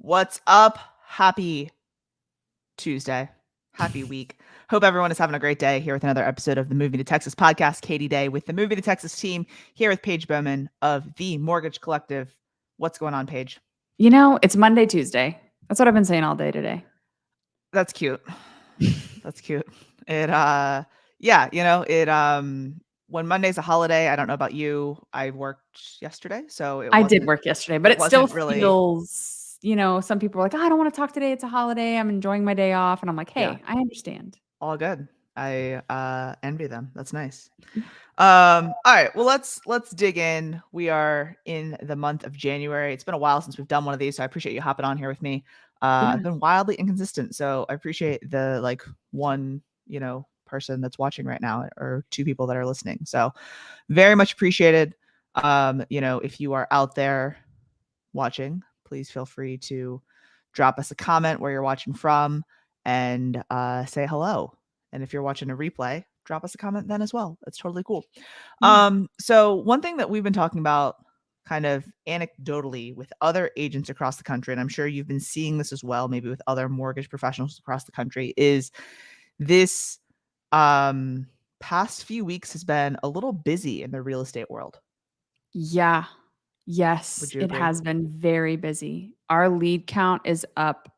What's up? Happy Tuesday. Happy week. Hope everyone is having a great day here with another episode of the Moving to Texas podcast. Katie Day with the Moving to Texas team here with Paige Bowman of the Mortgage Collective. What's going on, Paige? You know, it's Monday, Tuesday. That's what I've been saying all day today. That's cute. That's cute. It when Monday's a holiday, I don't know about you. I worked yesterday, so I did work yesterday, but it still really feels, some people are like, I don't want to talk today. It's a holiday. I'm enjoying my day off. And I'm like, hey, I understand. All good. I envy them. That's nice. All right. Well, let's dig in. We are in the month of January. It's been a while since we've done one of these, so I appreciate you hopping on here with me. I've been wildly inconsistent, so I appreciate the one, person that's watching right now or two people that are listening. So very much appreciated. If you are out there watching, please feel free to drop us a comment where you're watching from and say hello. And if you're watching a replay, drop us a comment then as well. That's totally cool. So one thing that we've been talking about kind of anecdotally with other agents across the country, and I'm sure you've been seeing this as well, maybe with other mortgage professionals across the country, is this past few weeks has been a little busy in the real estate world. Yeah. Yes, it has been very busy. Our lead count is up.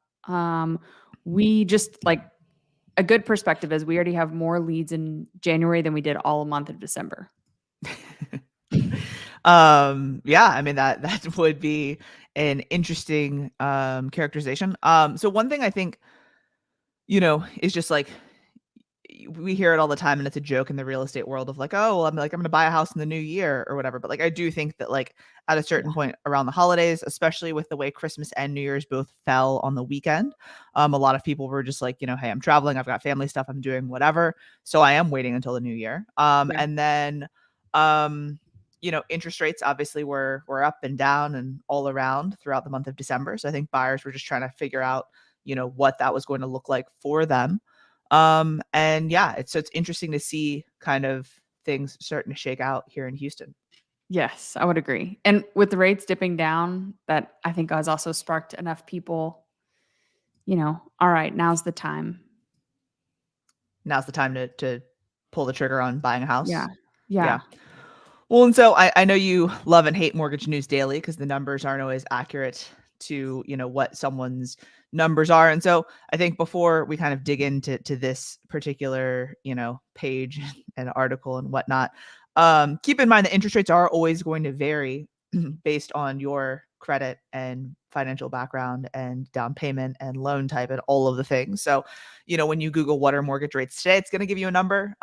We just a good perspective is we already have more leads in January than we did all month of December. I mean that would be an interesting characterization. So one thing I think, is just we hear it all the time and it's a joke in the real estate world of I'm going to buy a house in the new year or whatever. But I do think that at a certain point around the holidays, especially with the way Christmas and New Year's both fell on the weekend, a lot of people were just hey, I'm traveling, I've got family stuff, I'm doing whatever. So I am waiting until the new year. And then, interest rates obviously were up and down and all around throughout the month of December. So I think buyers were just trying to figure out, what that was going to look like for them. It's interesting to see kind of things starting to shake out here in Houston. Yes, I would agree. And with the rates dipping down, that I think has also sparked enough people, all right, now's the time. Now's the time to pull the trigger on buying a house. Yeah. Well, and so I know you love and hate Mortgage News Daily because the numbers aren't always accurate to, what someone's numbers are. And so I think before we kind of dig into this particular, page and article and whatnot, keep in mind that interest rates are always going to vary based on your credit and financial background and down payment and loan type and all of the things. So, when you Google what are mortgage rates today, it's going to give you a number,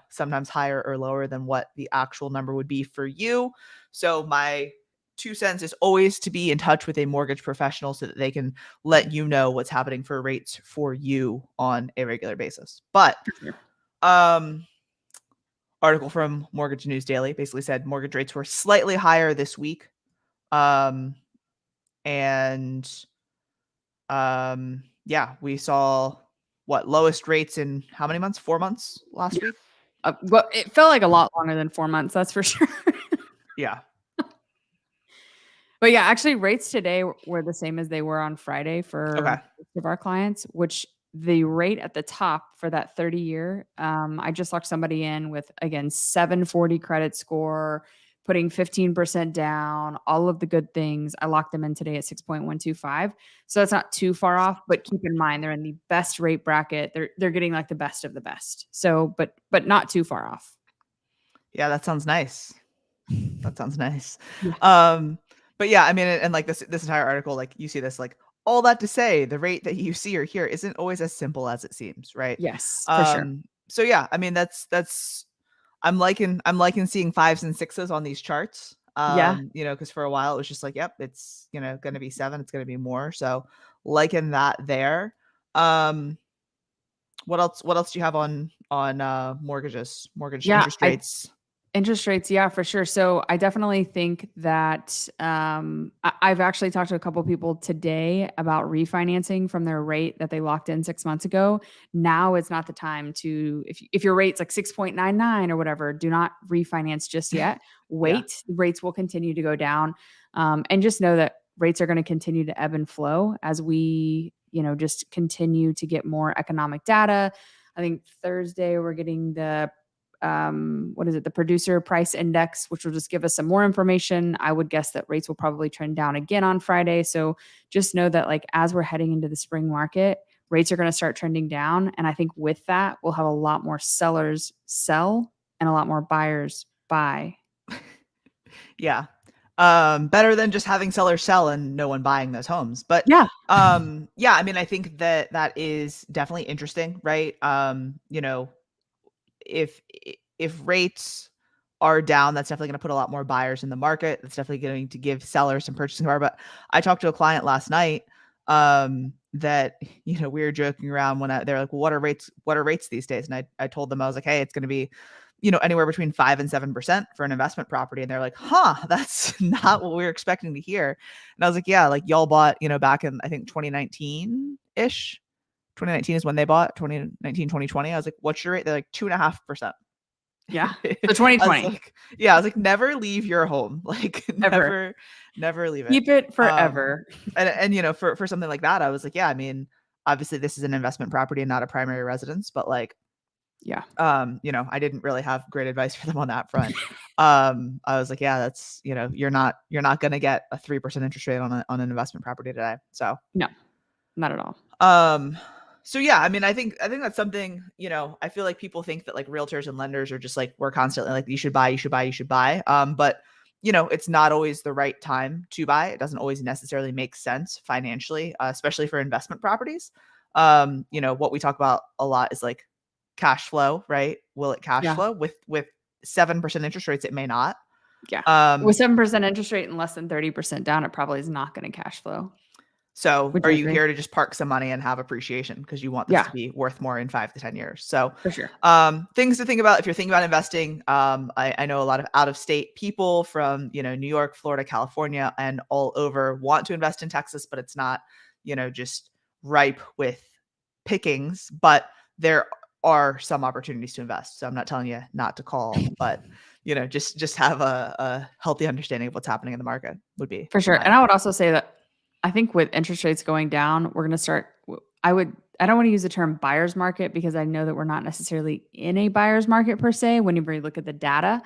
sometimes higher or lower than what the actual number would be for you. So my 2 cents is always to be in touch with a mortgage professional so that they can let you know what's happening for rates for you on a regular basis. But article from Mortgage News Daily basically said mortgage rates were slightly higher this week. We saw lowest rates in how many months? 4 months last week? Well, it felt like a lot longer than 4 months, that's for sure. Yeah. But yeah, actually rates today were the same as they were on Friday for most of our clients, which the rate at the top for that 30-year, I just locked somebody in with, again, 740 credit score, putting 15% down, all of the good things. I locked them in today at 6.125. So it's not too far off, but keep in mind, they're in the best rate bracket. They're getting the best of the best. So, but not too far off. Yeah, that sounds nice. Yeah. But yeah, I mean, and this entire article, you see this, all that to say, the rate that you see or hear isn't always as simple as it seems, right? Yes, for sure. So yeah, I mean, that's I'm liking seeing 5s and 6s on these charts. Because for a while it was just yep, it's going to be 7, it's going to be more. So liking that there. What else do you have on mortgage interest rates? Interest rates, yeah, for sure. So I definitely think that I've actually talked to a couple of people today about refinancing from their rate that they locked in 6 months ago. Now it's not the time to, if your rate's 6.99 or whatever, do not refinance just yet. Wait, the rates will continue to go down. And just know that rates are going to continue to ebb and flow as we, just continue to get more economic data. I think Thursday we're getting the the producer price index, which will just give us some more information. I would guess that rates will probably trend down again on Friday. So just know that like as we're heading into the spring market, rates are going to start trending down. And I think with that, we'll have a lot more sellers sell and a lot more buyers buy. Yeah. Better than just having sellers sell and no one buying those homes. But yeah, I mean, I think that is definitely interesting, right? If rates are down, that's definitely going to put a lot more buyers in the market. That's definitely going to give sellers some purchasing power. But I talked to a client last night that, we were joking around when they're like, well, what are rates these days? And I told them, I was like, hey, it's going to be, anywhere between 5 and 7% for an investment property. And they're like, that's not what we were expecting to hear. And I was like, yeah, like y'all bought, back in, I think 2019 ish. 2019 is when they bought, 2019, 2020. I was like, what's your rate? They're like 2.5%. Yeah. So 2020. I was like, never leave your home. Like never leave it. Keep it forever. And for something like that, I was like, yeah, I mean, obviously this is an investment property and not a primary residence, but like, yeah. I didn't really have great advice for them on that front. I was like, yeah, that's, you're not going to get a 3% interest rate on an investment property today. So no, not at all. So yeah, I mean, I think that's something, I feel like people think that like realtors and lenders are just like, we're constantly like, you should buy. But it's not always the right time to buy. It doesn't always necessarily make sense financially, especially for investment properties. What we talk about a lot is like cash flow, right? Will it cash flow with 7% interest rates? It may not. Yeah. With 7% interest rate and less than 30% down, it probably is not going to cash flow. So are you here to just park some money and have appreciation because you want this to be worth more in 5 to 10 years? So for sure. Things to think about if you're thinking about investing. I know a lot of out-of-state people from, New York, Florida, California, and all over want to invest in Texas, but it's not, just ripe with pickings, but there are some opportunities to invest. So I'm not telling you not to call, but just have a healthy understanding of what's happening in the market would be for sure. And I would also say that I think with interest rates going down, we're going to start. I don't want to use the term buyer's market because I know that we're not necessarily in a buyer's market per se whenever you look at the data.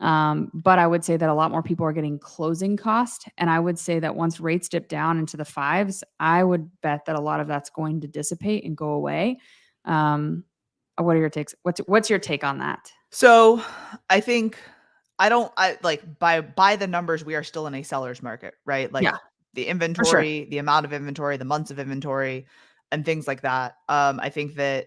But I would say that a lot more people are getting closing cost. And I would say that once rates dip down into the 5s, I would bet that a lot of that's going to dissipate and go away. What are your takes? What's your take on that? So I think by the numbers, we are still in a seller's market, right? Like the inventory, the amount of inventory, the months of inventory, and things like that. I think that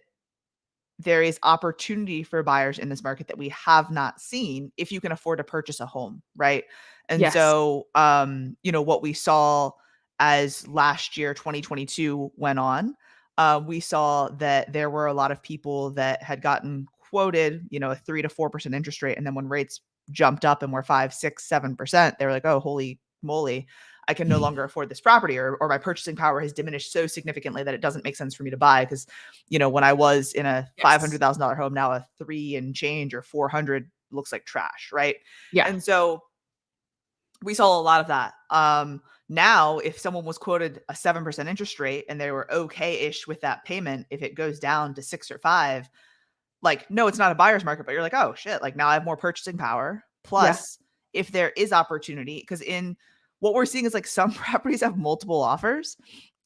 there is opportunity for buyers in this market that we have not seen if you can afford to purchase a home, right? And so, what we saw as last year, 2022 went on, we saw that there were a lot of people that had gotten quoted, a 3 to 4% interest rate. And then when rates jumped up and were 5, 6, 7%, they were like, oh, holy moly, I can no longer afford this property, or my purchasing power has diminished so significantly that it doesn't make sense for me to buy. Because, when I was in a $500,000 home, now a 3 and change or 400 looks like trash, right? Yeah. And so we saw a lot of that. Now, if someone was quoted a 7% interest rate and they were okay-ish with that payment, if it goes down to 6 or 5, like, no, it's not a buyer's market, but you're like, oh shit, like now I have more purchasing power. Plus, if there is opportunity, because in what we're seeing is like some properties have multiple offers,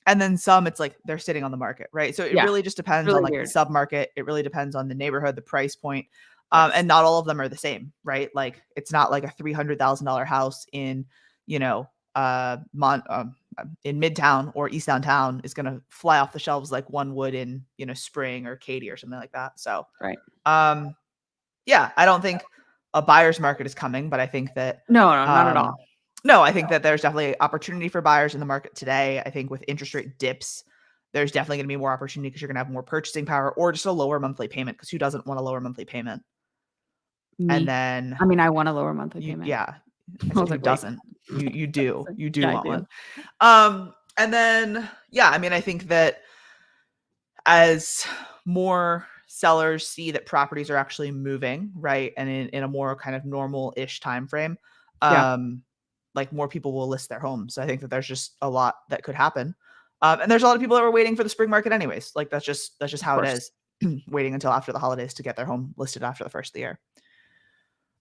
and then some it's like they're sitting on the market, right? So it really just depends on like the sub-market. It really depends on the neighborhood, the price point. And not all of them are the same, right? Like it's not like a $300,000 house in, in Midtown or East Downtown is going to fly off the shelves like one would in, Spring or Katy or something like that. So, I don't think a buyer's market is coming, but I think that no, not at all. No, I think that there's definitely opportunity for buyers in the market today. I think with interest rate dips, there's definitely going to be more opportunity because you're going to have more purchasing power or just a lower monthly payment, because who doesn't want a lower monthly payment? Me. And then I want a lower monthly payment. Yeah. Who doesn't? You do. You do want one. And then, I think that as more sellers see that properties are actually moving, right, and in a more kind of normal-ish time frame, like more people will list their homes. So I think that there's just a lot that could happen. And there's a lot of people that were waiting for the spring market anyways. Like that's just how it is. Waiting until after the holidays to get their home listed after the first of the year.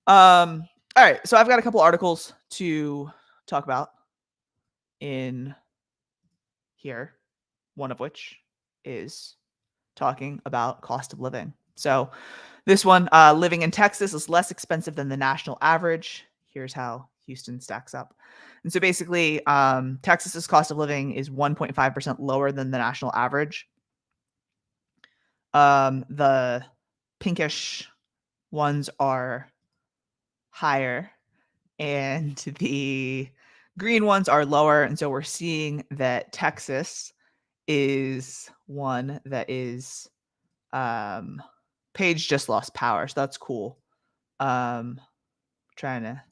All right. So I've got a couple articles to talk about in here, one of which is talking about cost of living. So this one, living in Texas is less expensive than the national average. Here's how Houston stacks up. And so basically, Texas's cost of living is 1.5% lower than the national average. The pinkish ones are higher and the green ones are lower. And so we're seeing that Texas is one that is, Page just lost power. So that's cool. Trying to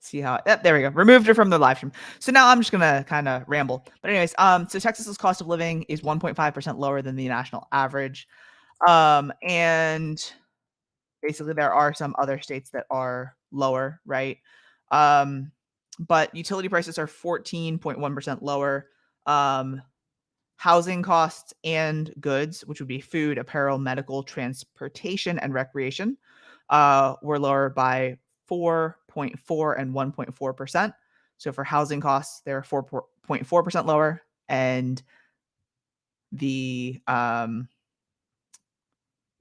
see how, there we go. Removed her from the live stream. So now I'm just going to kind of ramble. But anyways, so Texas's cost of living is 1.5% lower than the national average. And basically there are some other states that are lower, right? But utility prices are 14.1% lower. Housing costs and goods, which would be food, apparel, medical, transportation, and recreation, were lower by 4.4 and 1.4%. So for housing costs, they're 4.4% lower, and the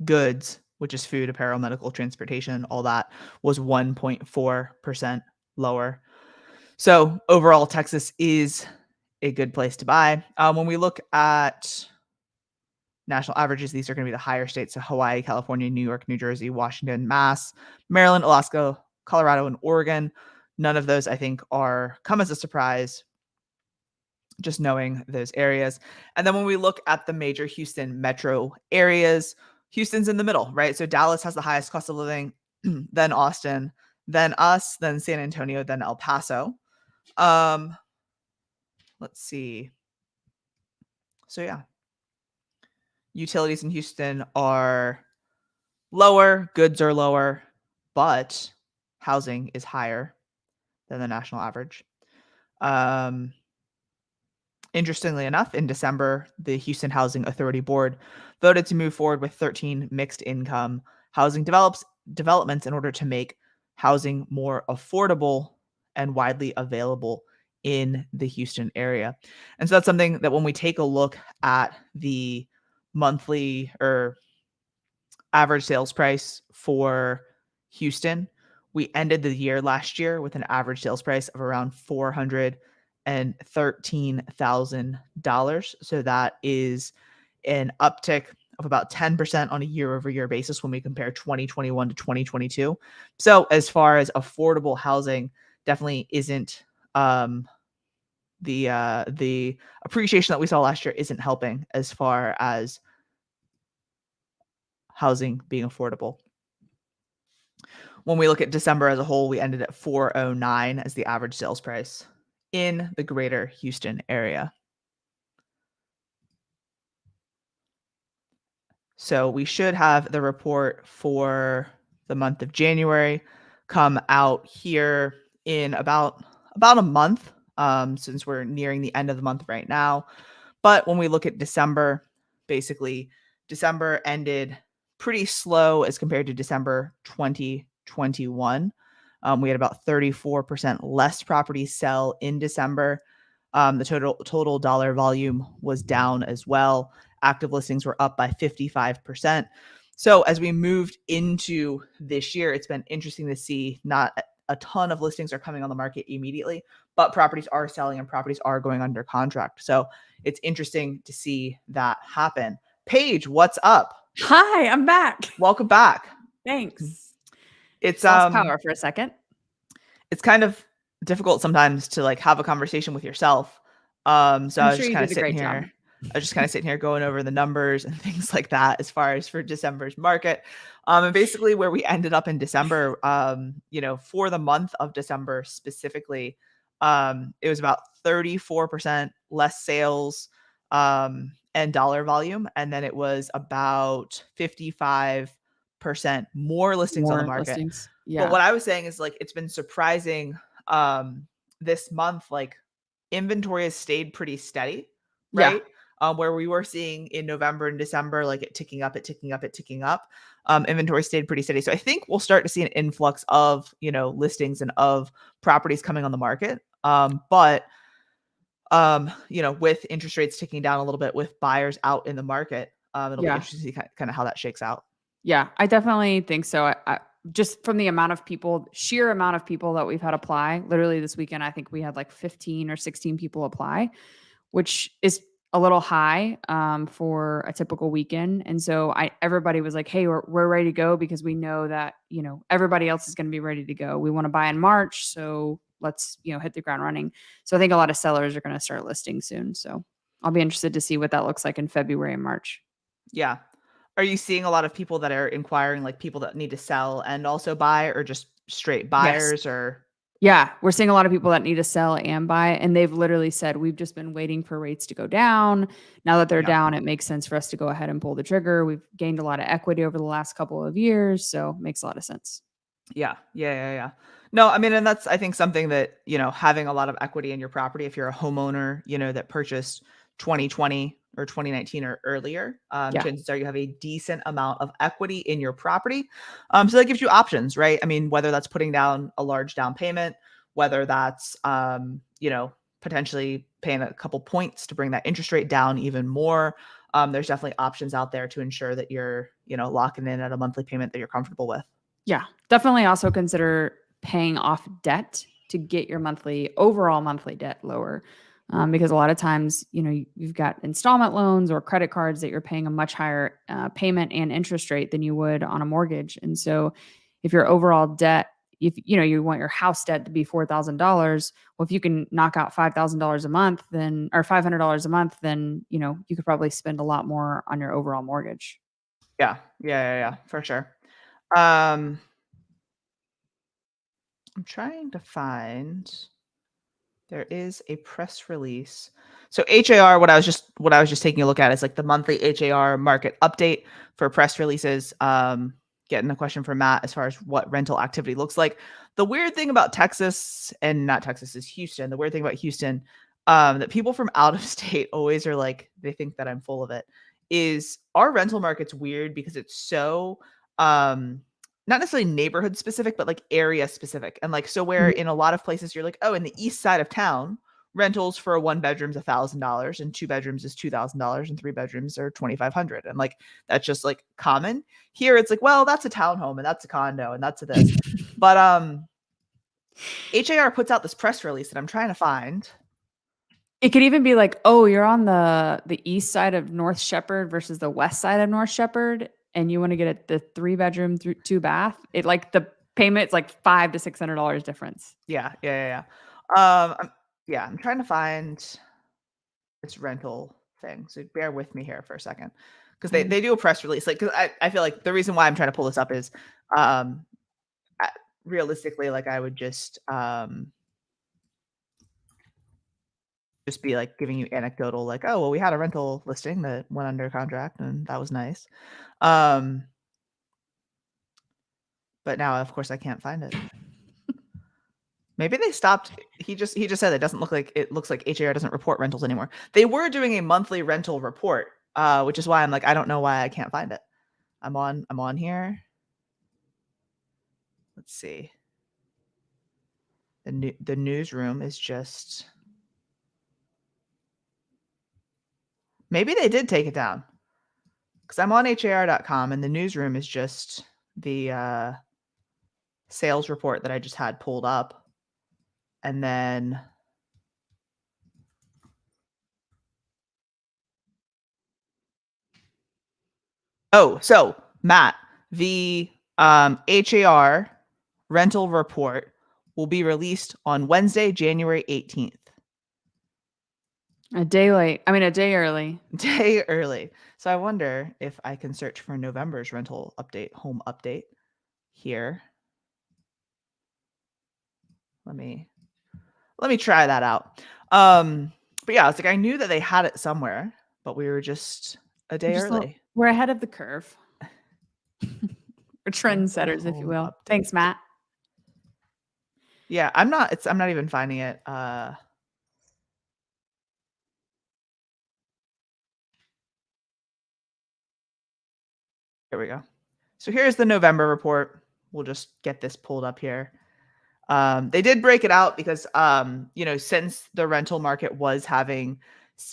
goods, which is food, apparel, medical, transportation, all that, was 1.4% lower. So overall, Texas is a good place to buy. When we look at national averages, these are going to be the higher states. So Hawaii, California, New York, New Jersey, Washington, Mass, Maryland, Alaska, Colorado, and Oregon. None of those, I think, come as a surprise, just knowing those areas. And then when we look at the major Houston metro areas, Houston's in the middle, right? So Dallas has the highest cost of living, then Austin, then us, then San Antonio, then El Paso. Let's see. So yeah, utilities in Houston are lower, goods are lower, but housing is higher than the national average. Interestingly enough, in December, the Houston Housing Authority Board voted to move forward with 13 mixed income housing developments in order to make housing more affordable and widely available in the Houston area. And so that's something that when we take a look at the monthly or average sales price for Houston, we ended the year last year with an average sales price of around $413,000. So that is an uptick of about 10% on a year-over-year basis when we compare 2021 to 2022. So as far as affordable housing, definitely isn't the appreciation that we saw last year isn't helping as far as housing being affordable. When we look at December as a whole, we ended at $409 as the average sales price in the greater Houston area. So we should have the report for the month of January come out here in about a month, since we're nearing the end of the month right now. But when we look at December, basically December ended pretty slow as compared to December 2021. We had about 34% less properties sell in December. The total dollar volume was down as well. Active listings were up by 55%. So as we moved into this year, it's been interesting to see not a ton of listings are coming on the market immediately, but properties are selling and properties are going under contract. So it's interesting to see that happen. Paige, what's up? Hi, I'm back. Welcome back. Thanks. It's lost power for a second. It's kind of difficult sometimes to like have a conversation with yourself. So I was just kind of sitting here. I was just kind of sitting here going over the numbers and things like that as far as for December's market. And basically where we ended up in December, for the month of December specifically, it was about 34% less sales and dollar volume. And then it was about 55% more listings on the market. Yeah. But what I was saying is like, it's been surprising this month, like inventory has stayed pretty steady, Yeah. right? Where we were seeing in November and December, like it ticking up, ticking up. Inventory stayed pretty steady. So I think we'll start to see an influx of, listings and of properties coming on the market. But with interest rates ticking down a little bit, with buyers out in the market, it'll be interesting to see kind of how that shakes out. Yeah, I definitely think so. I just from the sheer amount of people that we've had apply, literally this weekend, I think we had like 15 or 16 people apply, which is a little high for a typical weekend. And so everybody was like, hey, we're ready to go because we know that, everybody else is going to be ready to go. We want to buy in March. So let's, hit the ground running. So I think a lot of sellers are going to start listing soon. So I'll be interested to see what that looks like in February and March. Yeah. Are you seeing a lot of people that are inquiring, like people that need to sell and also buy, or just straight buyers? Or yeah, we're seeing a lot of people that need to sell and buy, and they've literally said, we've just been waiting for rates to go down. Now that they're down, it makes sense for us to go ahead and pull the trigger. We've gained a lot of equity over the last couple of years, so it makes a lot of sense. Yeah. No, I mean, and that's, I think, something that, having a lot of equity in your property, if you're a homeowner, that purchased 2020 or 2019 or earlier, chances are you have a decent amount of equity in your property. So that gives you options, right? I mean, whether that's putting down a large down payment, whether that's, potentially paying a couple points to bring that interest rate down even more. There's definitely options out there to ensure that you're, locking in at a monthly payment that you're comfortable with. Yeah, definitely also consider paying off debt to get your overall monthly debt lower. Because a lot of times, you've got installment loans or credit cards that you're paying a much higher payment and interest rate than you would on a mortgage. And so if your overall debt, if you want your house debt to be $4,000, well, if you can knock out $5,000 a month, or $500 a month, then, you could probably spend a lot more on your overall mortgage. Yeah, for sure. I'm trying to find, there is a press release. So HAR, what I was just taking a look at is like the monthly HAR market update for press releases. Getting a question from Matt as far as what rental activity looks like. The weird thing about Texas, and not Texas, is Houston. The weird thing about Houston, that people from out of state always are like, they think that I'm full of it, is our rental market's weird because it's so not necessarily neighborhood specific, but like area specific. And like, so where in a lot of places you're like, oh, in the east side of town, rentals for a 1 bedroom's $1,000 and 2 bedrooms is $2,000 and 3 bedrooms are $2,500. And like, that's just like common. Here it's like, well, that's a townhome and that's a condo and that's a this. But HAR puts out this press release that I'm trying to find. It could even be like, oh, you're on the east side of North Shepherd versus the west side of North Shepherd, and you want to get the 3 bedroom, 2 bath. It like the payment's like $500 to $600 difference. Yeah. I'm trying to find this rental thing. So bear with me here for a second, because they do a press release. Like, because I feel like the reason why I'm trying to pull this up is, realistically, like I would just be like giving you anecdotal, like, oh, well, we had a rental listing that went under contract and that was nice. But now, of course, I can't find it. Maybe they stopped. He just said it looks like HAR doesn't report rentals anymore. They were doing a monthly rental report, which is why I'm like, I don't know why I can't find it. I'm on here. Let's see. The newsroom is just, maybe they did take it down, because I'm on har.com and the newsroom is just the sales report that I just had pulled up. And then so Matt, the HAR rental report will be released on Wednesday, January 18th. A day early. Day early. So I wonder if I can search for November's rental update, home update here. Let me try that out. But yeah, it's like I knew that they had it somewhere, but we were just a day early. We're ahead of the curve. We're trendsetters, if you will. Update. Thanks, Matt. Yeah, I'm not even finding it. Here we go. So here's the November report. We'll just get this pulled up here. They did break it out because, since the rental market was having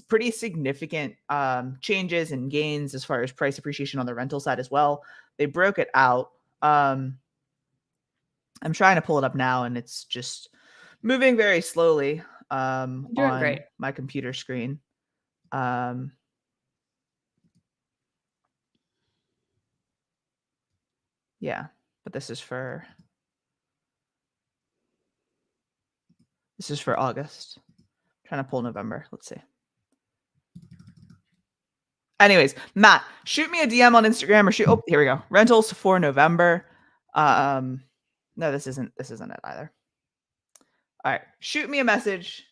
pretty significant changes and gains as far as price appreciation on the rental side as well, they broke it out. I'm trying to pull it up now, and it's just moving very slowly on great. my computer screen. Yeah, but this is for August. I'm trying to pull November. Let's see. Anyways, Matt, shoot me a DM on Instagram or shoot. Oh, here we go. Rentals for November. No, this isn't it either. All right, shoot me a message.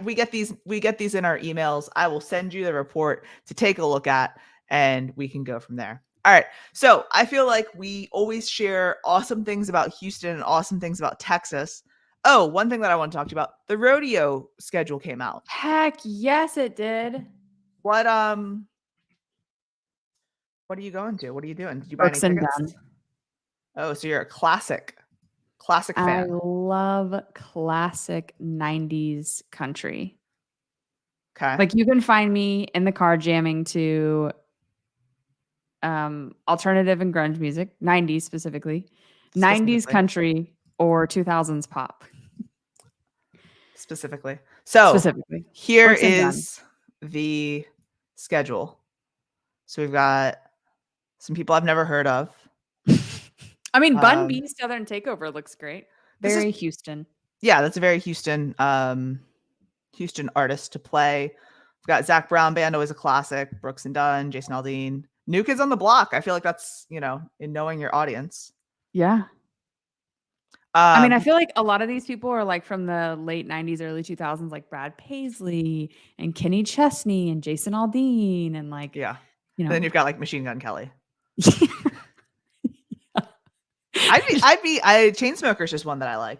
We get these in our emails. I will send you the report to take a look at, and we can go from there. All right. So I feel like we always share awesome things about Houston and awesome things about Texas. Oh, one thing that I want to talk to you about, the rodeo schedule came out. Heck yes, it did. What are you going to? What are you doing? Did you buy any tickets? Oh, so you're a classic fan. I love classic 90s country. Okay. Like you can find me in the car jamming to alternative and grunge music, 90s specifically. 90s country or 2000s pop. Specifically. So here is the schedule. So we've got some people I've never heard of. I mean, Bun B Southern Takeover looks great. Very Houston. Yeah, that's a very Houston artist to play. We've got Zach Brown Band, always a classic. Brooks and Dunn, Jason Aldean. New Kids on the Block. I feel like that's, in knowing your audience. Yeah. I mean, I feel like a lot of these people are like from the late 90s, early 2000s, like Brad Paisley and Kenny Chesney and Jason Aldean and like, yeah. Then you've got like Machine Gun Kelly. Chainsmokers just one that I like.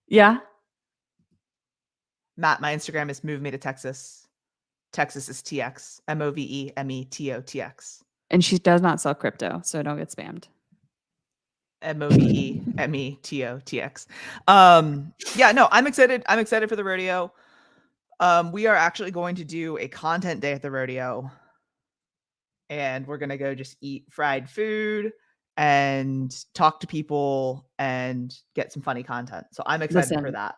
Yeah. Matt, my Instagram is MOVEMETOTX. Texas is TX. MOVEMETOTX. And she does not sell crypto, so don't get spammed. MOVEMETOTX. Yeah, no, I'm excited. I'm excited for the rodeo. We are actually going to do a content day at the rodeo. And we're going to go just eat fried food and talk to people and get some funny content. So I'm excited for that.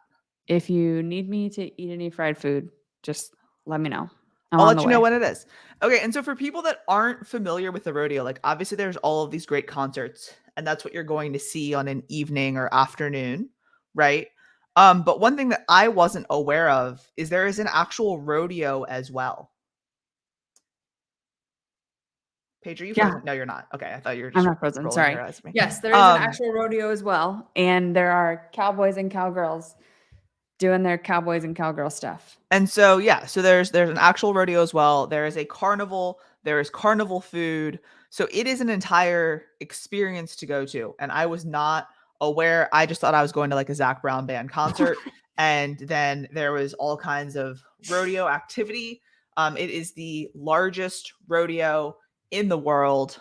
If you need me to eat any fried food, just let me know. I'll let you know when it is. Okay. And so for people that aren't familiar with the rodeo, like obviously there's all of these great concerts and that's what you're going to see on an evening or afternoon. Right. But one thing that I wasn't aware of is there is an actual rodeo as well. Paige, are you frozen? No, you're not. Okay. I thought you were just I'm not frozen. Sorry. Yes, there is an actual rodeo as well. And there are cowboys and cowgirls doing their cowboys and cowgirl stuff. And so, yeah, so there's an actual rodeo as well. There is a carnival. There is carnival food. So it is an entire experience to go to. And I was not aware. I just thought I was going to like a Zach Brown Band concert. And then there was all kinds of rodeo activity. It is the largest rodeo in the world.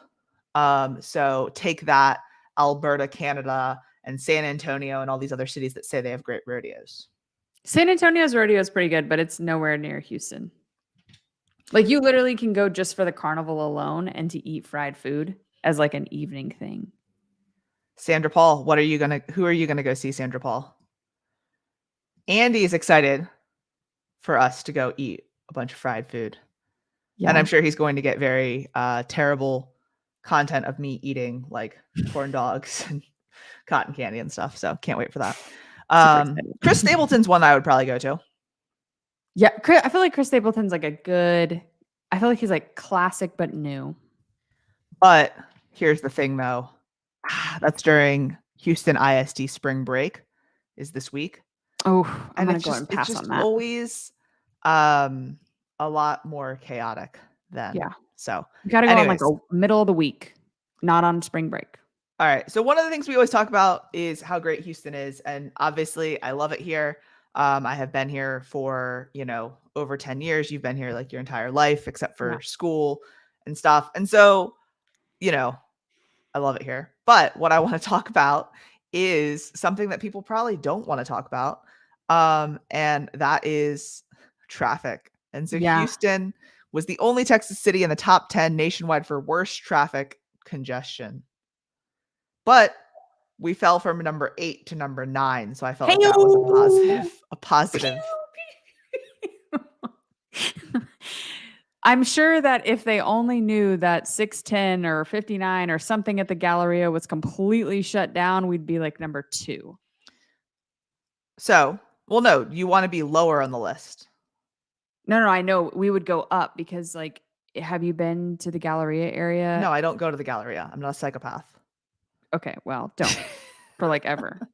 So take that, Alberta, Canada, and San Antonio and all these other cities that say they have great rodeos. San Antonio's rodeo is pretty good, but it's nowhere near Houston. Like you literally can go just for the carnival alone and to eat fried food as like an evening thing. Sandra Paul, who are you going to go see, Sandra Paul? Andy is excited for us to go eat a bunch of fried food. Yeah. And I'm sure he's going to get very terrible content of me eating like corn dogs and cotton candy and stuff. So can't wait for that. Chris Stapleton's one that I would probably go to. Yeah. I feel like Chris Stapleton's like I feel like he's like classic, but new. But here's the thing though. That's during Houston ISD spring break is this week. Oh, I'm going to go and pass on that. It's just always a lot more chaotic then. Yeah. So you got to go on like a middle of the week, not on spring break. All right. So one of the things we always talk about is how great Houston is. And obviously I love it here. I have been here for, over 10 years. You've been here like your entire life, except for school and stuff. And so, I love it here. But what I want to talk about is something that people probably don't want to talk about. And that is traffic. And so Houston was the only Texas city in the top 10 nationwide for worst traffic congestion. But we fell from number 8 to number 9. So I felt like that was a positive. I'm sure that if they only knew that 610 or 59 or something at the Galleria was completely shut down, we'd be like number 2. So, well, no, you want to be lower on the list. No, I know we would go up because like, have you been to the Galleria area? No, I don't go to the Galleria. I'm not a psychopath. Okay, well, don't for like ever.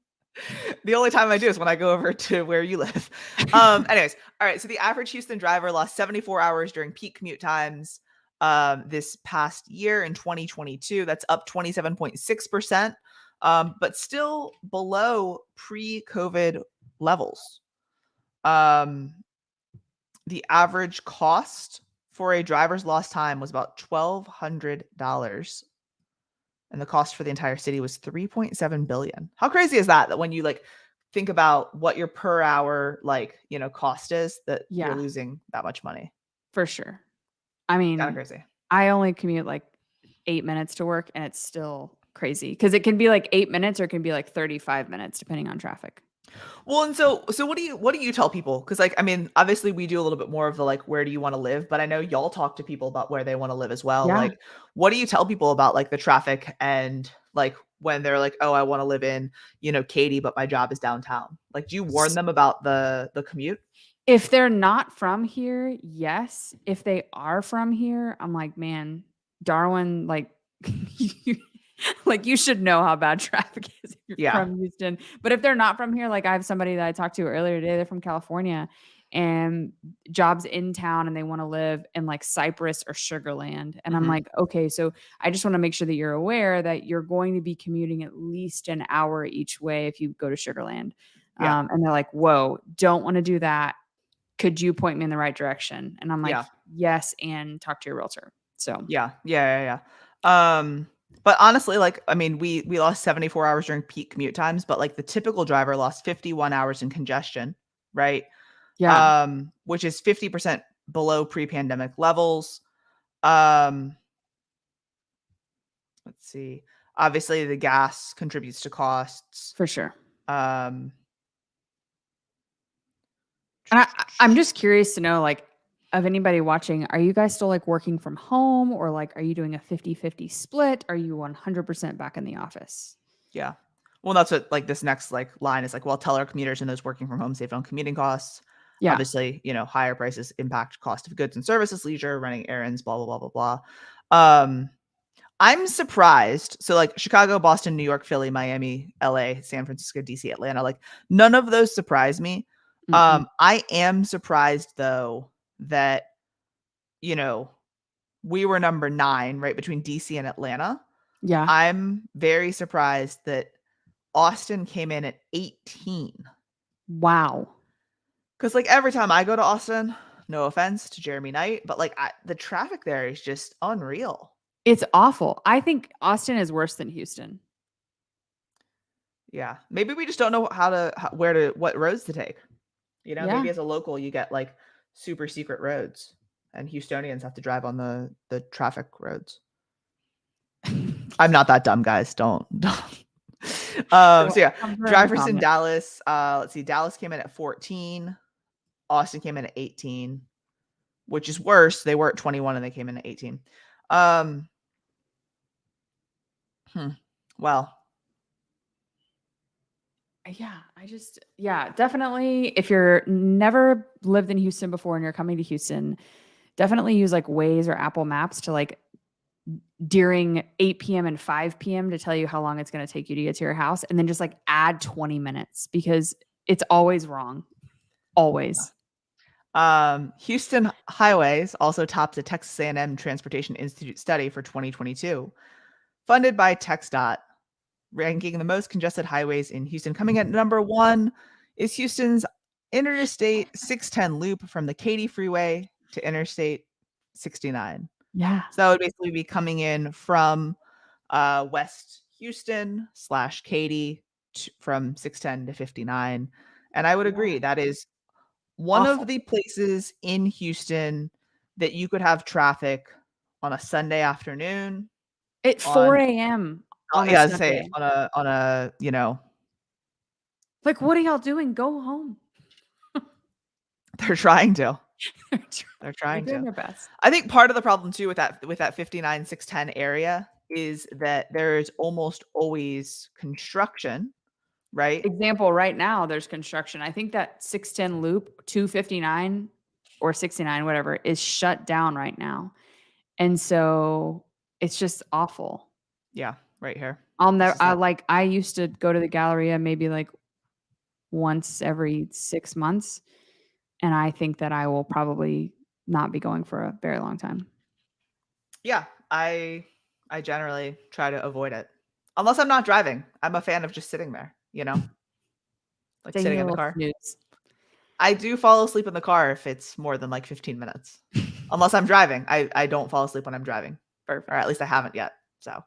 The only time I do is when I go over to where you live. Anyways, all right. So the average Houston driver lost 74 hours during peak commute times this past year in 2022. That's up 27.6%, but still below pre-COVID levels. The average cost for a driver's lost time was about $1,200. And the cost for the entire city was $3.7 billion. How crazy is that? That when you like think about what your per hour cost is, that you're losing that much money. For sure. I mean, kind of crazy. I only commute like 8 minutes to work, and it's still crazy because it can be like 8 minutes or it can be like 35 minutes depending on traffic. Well, and so what do you tell people? Because obviously we do a little bit more of the where do you want to live, but I know y'all talk to people about where they want to live as well. Yeah. What do you tell people about the traffic and when they're like, oh, I want to live in, Katy, but my job is downtown? Do you warn them about the commute? If they're not from here, yes. If they are from here, I'm like, man, Darwin, you should know how bad traffic is if you're from Houston. But if they're not from here, I have somebody that I talked to earlier today, they're from California and jobs in town and they want to live in Cypress or Sugar Land. And I'm like, okay, so I just want to make sure that you're aware that you're going to be commuting at least an hour each way if you go to Sugar Land. And they're like, whoa, don't want to do that. Could you point me in the right direction? And I'm like, yes, and talk to your realtor. So yeah. But honestly, we lost 74 hours during peak commute times, but the typical driver lost 51 hours in congestion, right? Yeah. Which is 50% below pre-pandemic levels. Let's see. Obviously, the gas contributes to costs. For sure. And I'm just curious to know, of anybody watching, are you guys still working from home or are you doing a 50-50 split? Are you 100% back in the office? Yeah. Well, that's what this next line is well, tell our commuters and those working from home save on commuting costs. Yeah. Obviously, higher prices impact cost of goods and services, leisure, running errands, blah, blah, blah, blah, blah. I'm surprised. So Chicago, Boston, New York, Philly, Miami, LA, San Francisco, DC, Atlanta, none of those surprise me. I am surprised though that, we were number 9, right, between DC and Atlanta. Yeah. I'm very surprised that Austin came in at 18. Wow. Because every time I go to Austin, no offense to Jeremy Knight, but the traffic there is just unreal. It's awful. I think Austin is worse than Houston. Yeah. Maybe we just don't know what roads to take. Maybe as a local, you get super secret roads and Houstonians have to drive on the traffic roads. I'm not that dumb, guys. Don't. So yeah, drivers in Dallas. Let's see. Dallas came in at 14. Austin came in at 18, which is worse. They were at 21 and they came in at 18. Well. Yeah, definitely. If you're never lived in Houston before and you're coming to Houston, definitely use Waze or Apple Maps to during 8 p.m. and 5 p.m. to tell you how long it's going to take you to get to your house. And then just add 20 minutes because it's always wrong. Always. Houston highways also tops a Texas A&M Transportation Institute study for 2022, funded by TxDOT. ranking the most congested highways in Houston. Coming at number 1 is Houston's Interstate 610 loop from the Katy Freeway to Interstate 69. Yeah. So that would basically be coming in from West Houston / Katy from 610 to 59. And I would agree that is one Awful. of the places in Houston that you could have traffic on a Sunday afternoon At 4 a.m. on a Sunday. on a Like, what are y'all doing? Go home. They're trying to. They're trying to. They're doing their best. I think part of the problem too with that 59 610 area is that there's almost always construction, right? Example, right now there's construction. I think that 610 loop, 259 or 69, whatever, is shut down right now. And so it's just awful. Yeah, right here. I used to go to the Galleria maybe like once every 6 months. And I think that I will probably not be going for a very long time. Yeah, I generally try to avoid it. Unless I'm not driving. I'm a fan of just sitting there, like sitting in the car. Snooze. I do fall asleep in the car if it's more than like 15 minutes. Unless I'm driving. I don't fall asleep when I'm driving. Perfect. Or at least I haven't yet. So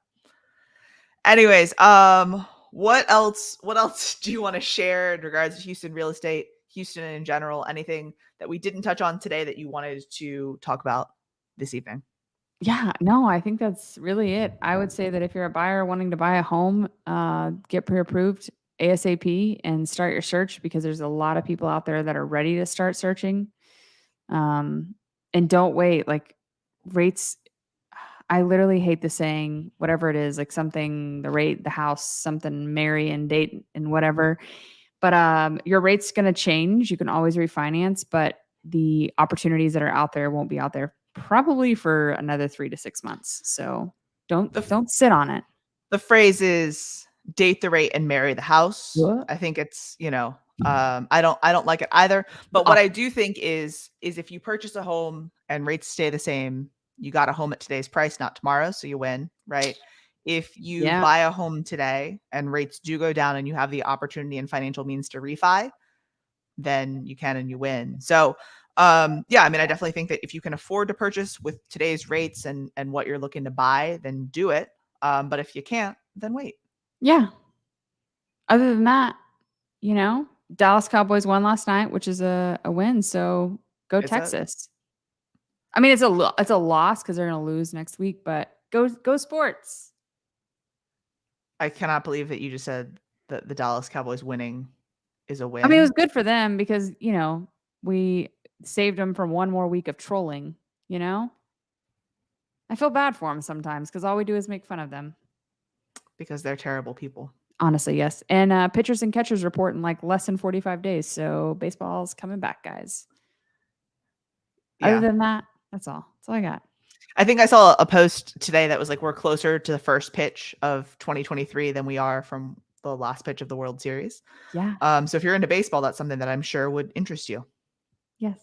anyways, what else do you want to share in regards to Houston real estate, Houston in general, anything that we didn't touch on today that you wanted to talk about this evening? Yeah, no, I think that's really it. I would say that if you're a buyer wanting to buy a home, get pre-approved ASAP and start your search, because there's a lot of people out there that are ready to start searching. And don't wait. Like, rates, I literally hate the saying, whatever it is, like something, the rate, the house, something, marry and date and whatever. But your rate's going to change. You can always refinance, but the opportunities that are out there won't be out there probably for another 3 to 6 months. So don't sit on it. The phrase is date the rate and marry the house. What? I think it's, I don't like it either. But what I do think is if you purchase a home and rates stay the same, you got a home at today's price, not tomorrow. So you win, right? If you buy a home today and rates do go down and you have the opportunity and financial means to refi, then you can and you win. So I definitely think that if you can afford to purchase with today's rates and what you're looking to buy, then do it. But if you can't, then wait. Yeah. Other than that, Dallas Cowboys won last night, which is a win. So go Texas. I mean, it's a loss because they're going to lose next week, but go Sports. I cannot believe that you just said that the Dallas Cowboys winning is a win. I mean, it was good for them because, we saved them from one more week of trolling, I feel bad for them sometimes because all we do is make fun of them. Because they're terrible people. Honestly, yes. And pitchers and catchers report in like less than 45 days. So baseball's coming back, guys. Yeah. Other than that, that's all. That's all I got. I think I saw a post today that was like, we're closer to the first pitch of 2023 than we are from the last pitch of the World Series. Yeah. So if you're into baseball, that's something that I'm sure would interest you. Yes.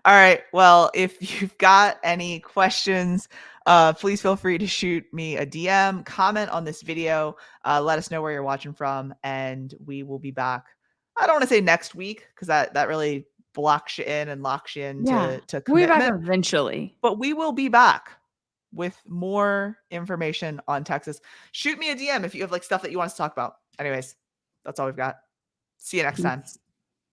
All right. Well, if you've got any questions, please feel free to shoot me a DM, comment on this video, let us know where you're watching from, and we will be back. I don't want to say next week because that really blocks you in and locks you into to commitment. We'll be back eventually. But we will be back with more information on Texas. Shoot me a DM if you have like stuff that you want us to talk about. Anyways, that's all we've got. See you next time.